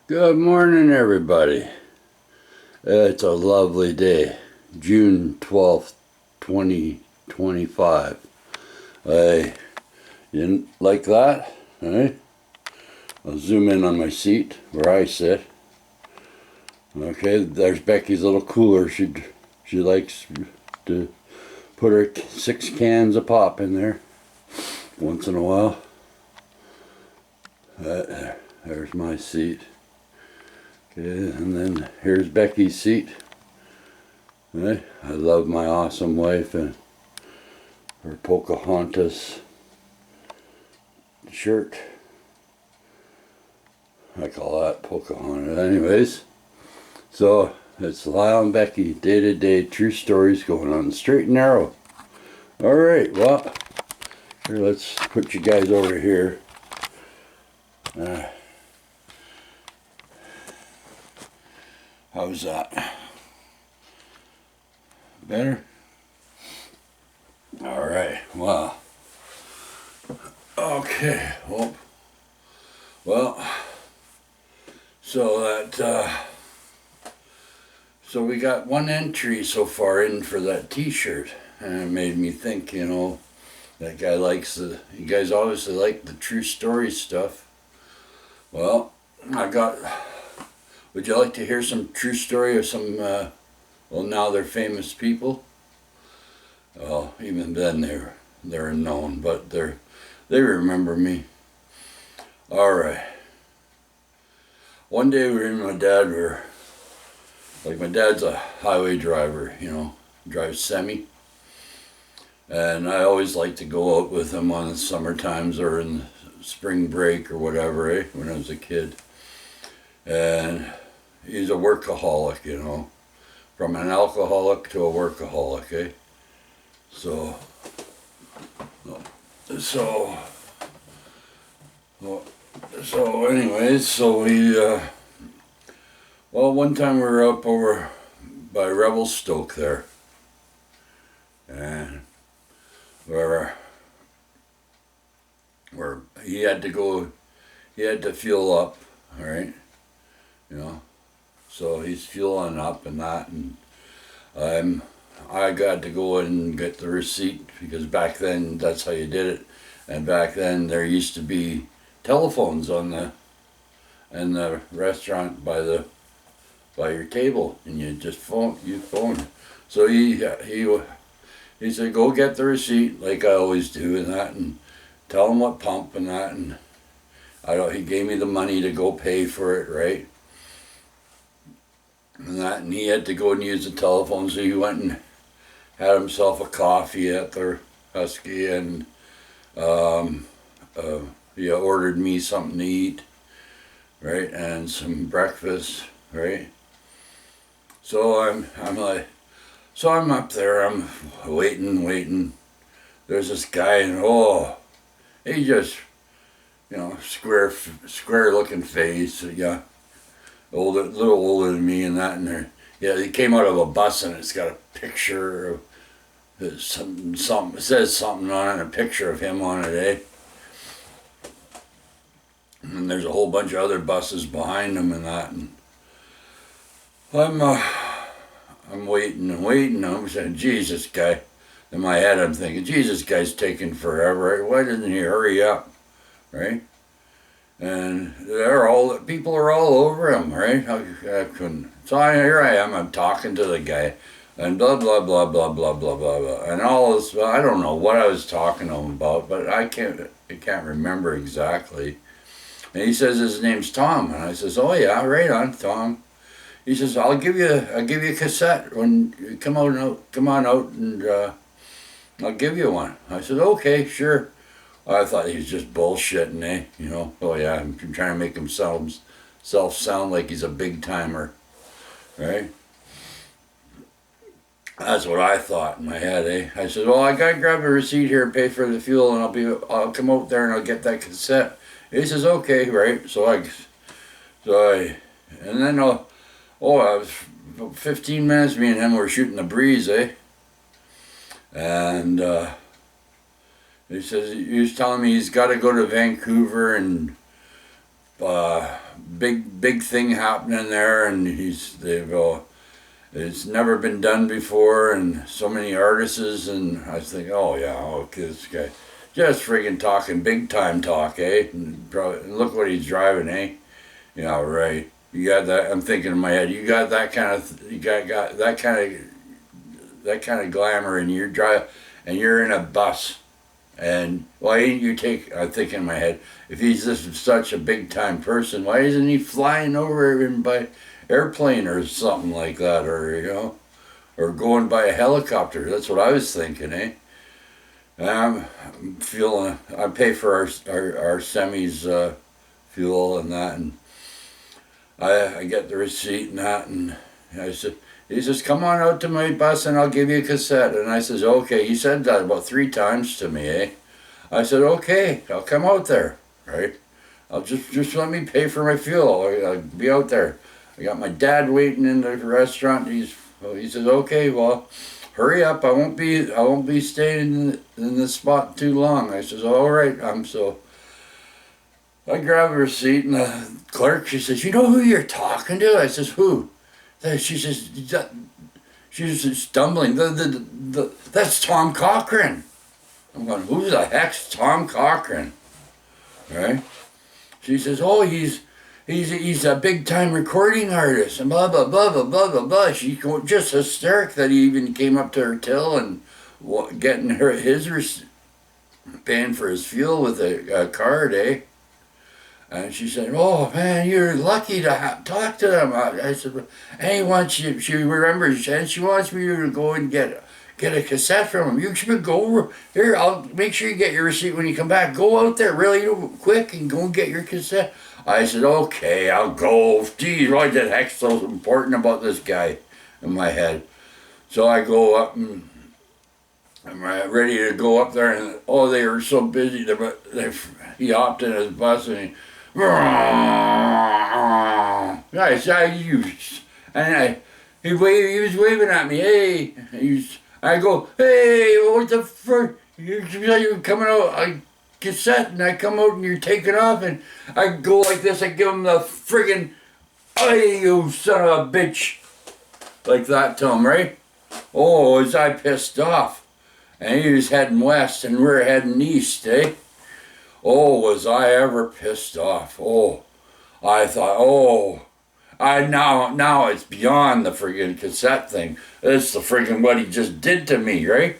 Good morning, everybody. It's a lovely day, June 12th, 2025. I didn't like that, right? I'll zoom in on my seat where I sit. Okay, there's Becky's little cooler. She likes to put her 6 cans of pop in there once in a while. There's my seat. Okay, and then here's Becky's seat. Right? I love my awesome wife and her Pocahontas shirt. I call that Pocahontas. Anyways, so it's Lyle and Becky, day to day true stories going on straight and narrow. All right, well, here, let's put you guys over here. How's that? Better? All right, well, okay, well, so we got one entry so far in for that t-shirt, and it made me think, that guy you guys obviously like the true story stuff. Well, would you like to hear some true story of some, now they're famous people? Well, even then they're known, but they remember me. All right. One day my dad's a highway driver, drives semi. And I always like to go out with him on the summer times or in spring break or whatever, when I was a kid. And he's a workaholic, from an alcoholic to a workaholic, eh? So anyways, one time we were up over by Revelstoke there, and where he had to fuel up, all right, so he's fueling up and that, and I got to go and get the receipt, because back then that's how you did it, and back then there used to be telephones in the restaurant by your table, and you just phone. So he said, go get the receipt, like I always do, and tell him what pump and that, and he gave me the money to go pay for it, right? And he had to go and use the telephone, so he went and had himself a coffee at the Husky, and he ordered me something to eat, right, and some breakfast, right. So I'm up there, I'm waiting. There's this guy, and he just, square looking face, yeah, little older than me, and that, and there, yeah, he came out of a bus, and it's got a picture of something, it says something on it, a picture of him on it, eh? And there's a whole bunch of other buses behind him and that, and I'm waiting, I'm saying, Jesus, guy. In my head, I'm thinking, Jesus, guy's taking forever. Why didn't he hurry up, right? And people are all over him, right? I couldn't. So here I am, I'm talking to the guy, and blah, blah, blah, blah, blah, blah, blah, blah. And all this, I don't know what I was talking to him about, but I can't remember exactly. And he says his name's Tom, and I says, oh yeah, right on, Tom. He says, I'll give you a cassette when you come on out, and I'll give you one. I said, okay, sure. I thought he was just bullshitting, eh? Oh yeah, I'm trying to make himself sound like he's a big timer, right? That's what I thought in my head, eh? I said, well, I gotta grab a receipt here and pay for the fuel, and I'll come out there and I'll get that cassette. He says, okay, right? And then I was 15 minutes. Me and him were shooting the breeze, eh? And he was telling me he's got to go to Vancouver and big thing happening there, and it's never been done before, and so many artists, and I think, oh yeah, okay, this guy just friggin' talking big time talk, eh? And probably look what he's driving, eh? Yeah, right. You got that. I'm thinking in my head, you got that kind of, you got that kind of glamour, and you're drive, and you're in a bus, and why didn't you take? I think in my head, if he's such a big time person, why isn't he flying over him by airplane or something like that, or or going by a helicopter? That's what I was thinking, eh? I'm feeling. I pay for our semis fuel and that, and I get the receipt and that, and he says, come on out to my bus and I'll give you a cassette. And I says, okay. He said that about 3 times to me, eh? I said, okay, I'll come out there, right? I'll just let me pay for my fuel. I'll be out there. I got my dad waiting in the restaurant. He says, okay, well, hurry up. I won't be staying in this spot too long. I says, all right. So I grab a receipt, and the clerk, she says, you know who you're talking to? I says, who? She says, she's stumbling. That's Tom Cochrane. I'm going, who the heck's Tom Cochrane? Right? She says, oh, he's a big time recording artist, and blah blah blah blah blah blah blah. She's just hysteric that he even came up to her till and getting his paying for his fuel with a card, eh? And she said, oh man, you're lucky to talk to them. I said, and she remembers, and she wants me to go and get a cassette from him. You should go here. I'll make sure you get your receipt when you come back. Go out there really quick and go and get your cassette. I said, okay, I'll go. Geez, why the heck's so important about this guy in my head? So I go up, and I'm ready to go up there, and oh, they were so busy. He hopped in his bus, and he was waving at me. Hey, I go, hey, what the frick? You're coming out. I cassette, and I come out, and you're taking off, and I go like this. I give him the friggin', hey, you son of a bitch, like that to him, right? Oh, was I pissed off? And he was heading west, and we're heading east, eh? Oh, was I ever pissed off? Oh, I thought, now it's beyond the friggin' cassette thing. It's the friggin' what he just did to me, right?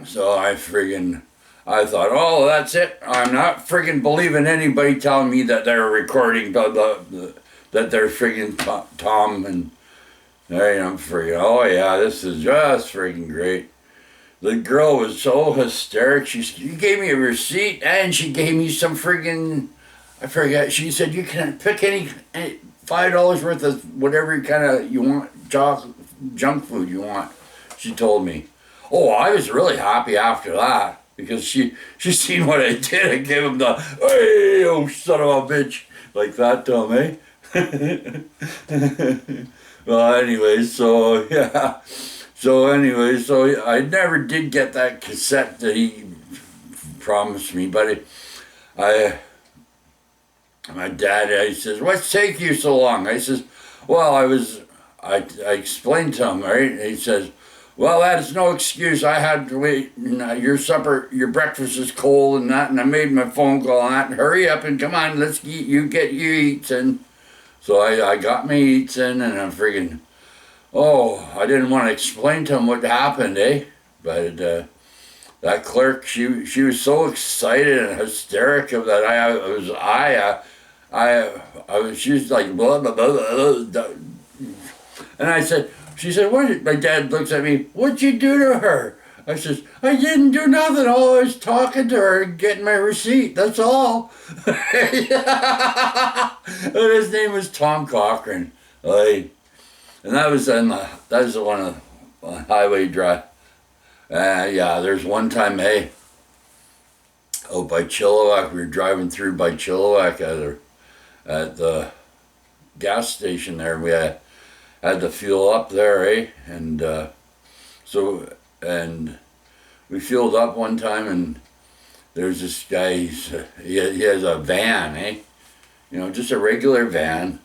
So I thought, oh, that's it. I'm not friggin' believing anybody telling me that they're recording, that they're friggin' Tom, and I'm friggin', oh yeah, this is just friggin' great. The girl was so hysteric. She gave me a receipt, and she gave me some friggin', I forget, she said, you can pick any $5 worth of whatever kind of you want, junk food you want, she told me. Oh, I was really happy after that, because she seen what I did. I gave him the, hey, oh, son of a bitch, like that to him, eh? Well, anyway, so, yeah. So I never did get that cassette that he promised me, but my dad, he says, what's taking you so long? I says, well, I explained to him, right? And he says, well, that is no excuse. I had to wait, your breakfast is cold and that, and I made my phone call on that, and hurry up and come on, let's get your eats in. So I got my eats in, and I'm freaking, oh, I didn't want to explain to him what happened, eh? But that clerk, she was so excited and hysterical that she was like, blah, blah, blah, blah, blah. And she said, what? My dad looks at me, what'd you do to her? I says, I didn't do nothing. All I was talking to her and getting my receipt. That's all. And his name was Tom Cochrane. And that was one of the highway drive. Yeah, there's one time, hey, by Chilliwack, we were driving through by Chilliwack at the gas station there. We had to fuel up there, eh? And and we fueled up one time, and there's this guy, he has a van, eh? just a regular van,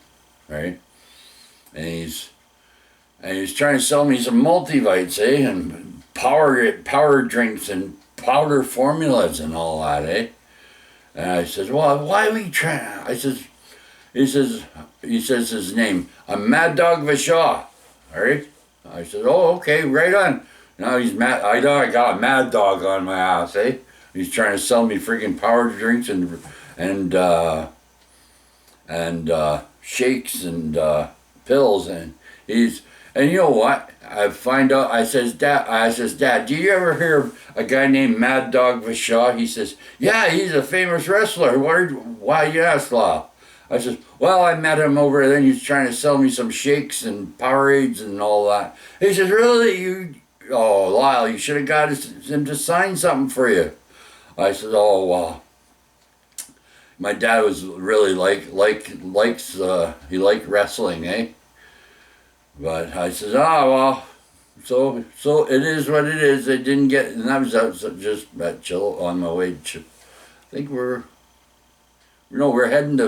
right? And he's trying to sell me some multivites, and power drinks and powder formulas and all that, eh? And I says, well, why are we trying? He says his name. I'm Mad Dog Vishaw, all right? I said, oh, okay, right on. Now he's mad. I got a Mad Dog on my ass, eh? He's trying to sell me freaking power drinks and shakes and pills, and you know what? I find out. I says, Dad, do you ever hear of a guy named Mad Dog Vishaw? He says, yeah, he's a famous wrestler. Why you ask, Lyle? I says, well, I met him over there, and he's trying to sell me some shakes and Powerades and all that. He says, really? Oh, Lyle, you should have got him to sign something for you. I said, oh, well. My dad was really he liked wrestling, eh? But I said, well, so it is what it is. I didn't get, and I was out just at chill on my way. I think we're heading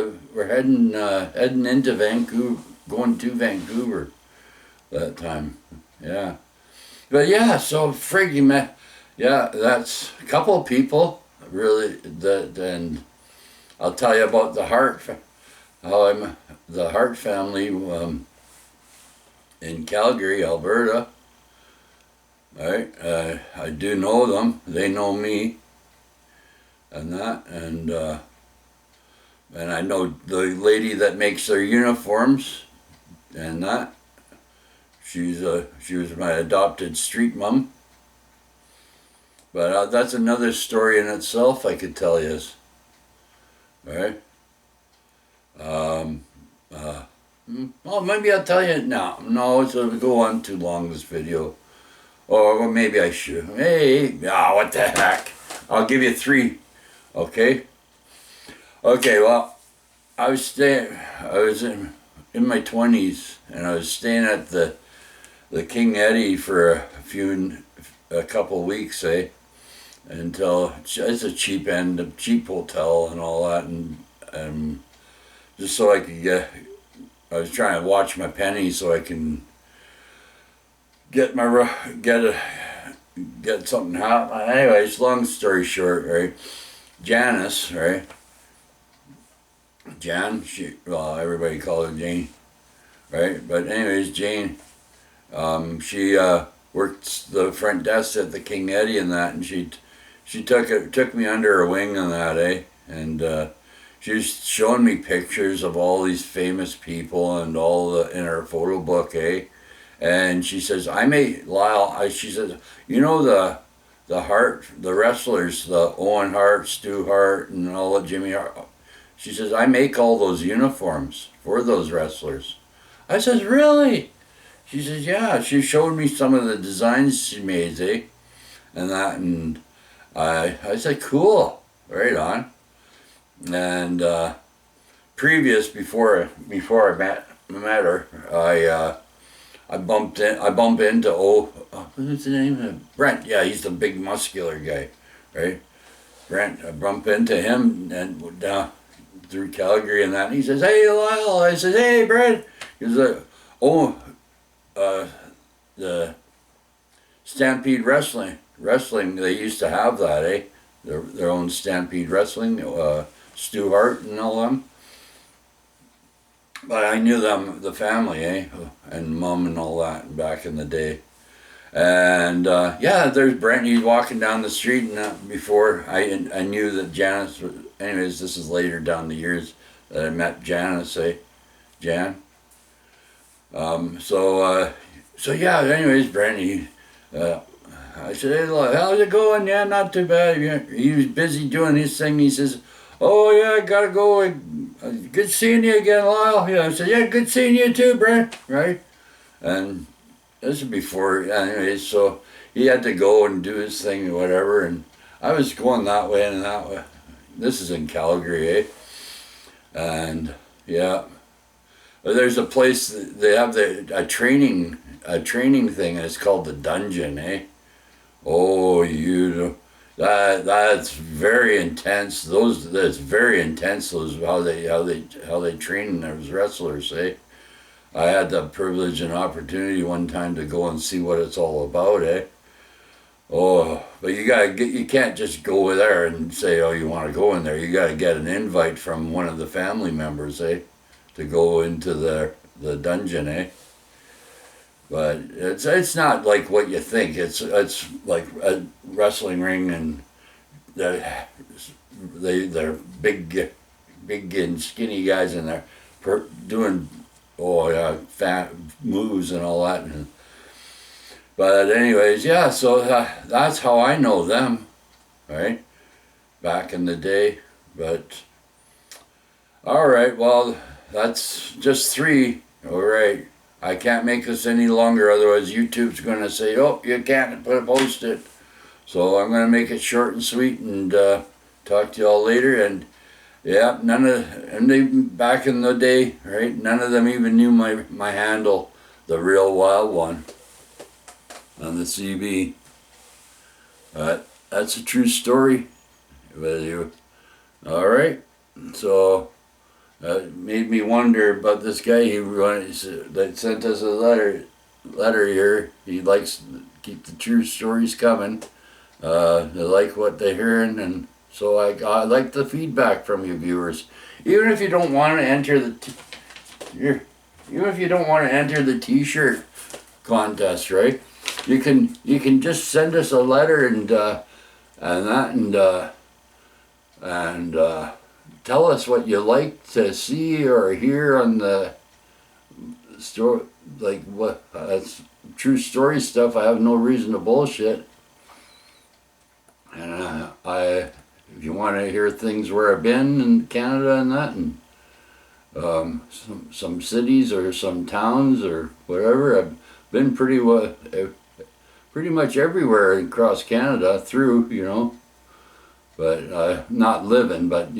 into Vancouver, going to Vancouver that time. Yeah, but yeah, so freaking man, yeah, that's a couple of people really and I'll tell you about the Hart family in Calgary, Alberta. Right, I do know them. They know me, and that, and I know the lady that makes their uniforms, and that. She was my adopted street mom. But that's another story in itself. I could tell you. Right? Well, maybe I'll tell you now. No, it'll go on too long, this video. Or well, maybe I should. Hey, what the heck? I'll give you 3. Okay? Okay, well, I was in my 20s, and I was staying at the King Eddie for a couple weeks, eh? Until it's a cheap hotel and all that, and just so I could I was trying to watch my pennies so I can get something happen. Anyways, long story short, right? Janice, right? Jan, everybody called her Jane, right? But anyways, Jane, she worked the front desk at the King Eddie and that, and she took me under her wing on that, eh? And she was showing me pictures of all these famous people and in her photo book, eh? And she says, she says, you know the wrestlers, the Owen Hart, Stu Hart, and all the Jimmy Hart. She says, I make all those uniforms for those wrestlers. I says, really? She says, yeah. She showed me some of the designs she made, eh? And that, and I said, cool, right on. And before I met her, I bumped into what's his name? Brent. Yeah, he's the big muscular guy, right? Brent. I bumped into him and through Calgary and that. And he says, "Hey, Lyle." I says, "Hey, Brent." He was the Stampede Wrestling. They used to have that, eh? Their own Stampede Wrestling. Stu Hart and all them. But I knew them, the family, eh? And Mom and all that back in the day. And there's Brent. He's walking down the street, and before I knew that Janice was. Anyways, this is later down the years that I met Janice, eh? Jan. Anyways, Brent, I said, "Hey, how's it going?" "Yeah, not too bad." He was busy doing his thing. He says, "Oh, yeah, I gotta go. Good seeing you again, Lyle." Yeah, I said, "Yeah, good seeing you too, Brent." Right? And this is before, anyways, so he had to go and do his thing or whatever, and I was going that way and that way. This is in Calgary, eh? And, yeah. There's a place, they have a training thing, and it's called the Dungeon, eh? Oh, you That's very intense. That's very intense. Those how they train those wrestlers. I had the privilege and opportunity one time to go and see what it's all about. Oh, but you can't just go there and say, oh, you want to go in there. You gotta get an invite from one of the family members, to go into the dungeon. But it's not like what you think. It's like a wrestling ring, and they're big and skinny guys, and they're doing fat moves and all that. But anyways, yeah. So that's how I know them, right? Back in the day. But all right, well, that's just 3. All right. I can't make this any longer, otherwise YouTube's going to say, oh, you can't post it. So I'm going to make it short and sweet, and talk to y'all later. And yeah, back in the day, right, none of them even knew my handle, The Real Wild One, on the CB. That's a true story with you. All right, so made me wonder about this guy that sent us a letter here. He likes to keep the true stories coming. They like what they're hearing, and so I like the feedback from you viewers. Even if you don't want to enter the T-shirt contest, right? You can just send us a letter and tell us what you like to see or hear on the story, like what that's true story stuff. I have no reason to bullshit. And if you want to hear things where I've been in Canada and that, and some cities or some towns or whatever, I've been pretty much everywhere across Canada through, but not living, but